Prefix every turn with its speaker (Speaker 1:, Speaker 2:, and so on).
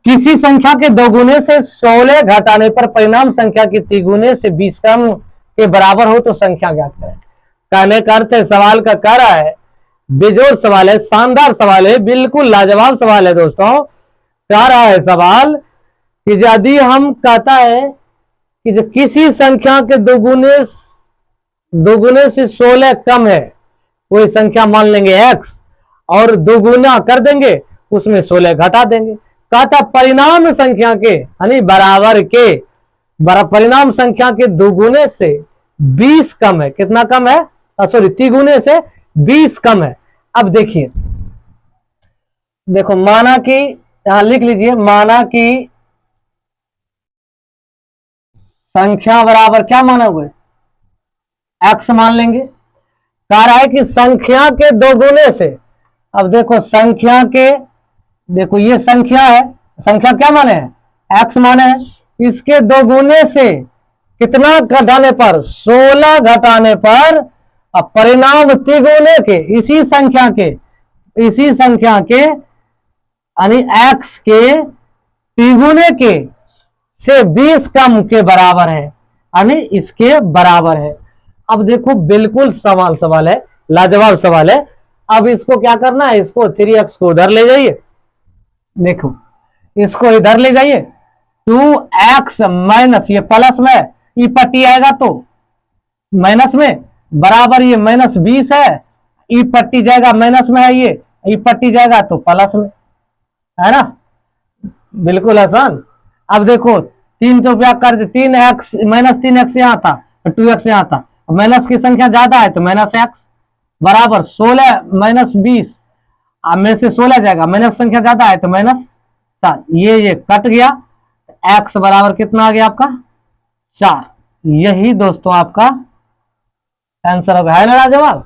Speaker 1: किसी संख्या के दोगुने से 16 घटाने पर परिणाम संख्या के तिगुने से 20 कम के बराबर हो तो संख्या ज्ञात करें। कहने का अर्थ है, सवाल का कह रहा है, बेजोड़ सवाल है, शानदार सवाल है, बिल्कुल लाजवाब सवाल है दोस्तों। कह रहा है सवाल कि यदि हम कहता है कि जो किसी संख्या के दोगुने से 16 कम है, कोई संख्या मान लेंगे x और दोगुना कर देंगे, उसमें 16 घटा देंगे। कहता परिणाम संख्या के यानी बराबर के परिणाम संख्या के दोगुने से 20 कम है। कितना कम है? सॉरी, तिगुने से 20 कम है। अब देखिए, देखो माना कि यहां लिख लीजिए, माना कि संख्या बराबर क्या माना हुआ है? x मान लेंगे। कह रहा है कि संख्या के दोगुने से, अब देखो संख्या के, देखो ये संख्या है, संख्या क्या माने हैं? x माने हैं। इसके दोगुने से कितना घटाने पर? 16 घटाने पर, अब परिणाम तिगुने के, इसी संख्या के यानी x के तिगुने के से 20 कम के बराबर है, यानी इसके बराबर है। अब देखो बिल्कुल सवाल है, लाजवाब सवाल है। अब इसको क्या करना है? इसको 3x को उधर ले जाइए, देखो इसको इधर ले जाइए, 2x माइनस, ये प्लस में ये पट्टी आएगा तो माइनस में, बराबर ये -20 है, ये पट्टी जाएगा माइनस में है, ये पट्टी जाएगा तो प्लस में, है ना? बिल्कुल आसान। अब देखो 3 तो क्या कर दे, 3x -3x यहाँ था, 2x यहाँ था, माइनस की संख्या ज्यादा है तो -x बराबर 16 -20, में से 16 जाएगा, माइनस संख्या ज्यादा है तो -7, ये कट गया, x बराबर कितना आ गया आपका? 4। यही दोस्तों आपका आंसर होगा, है ना जवाब?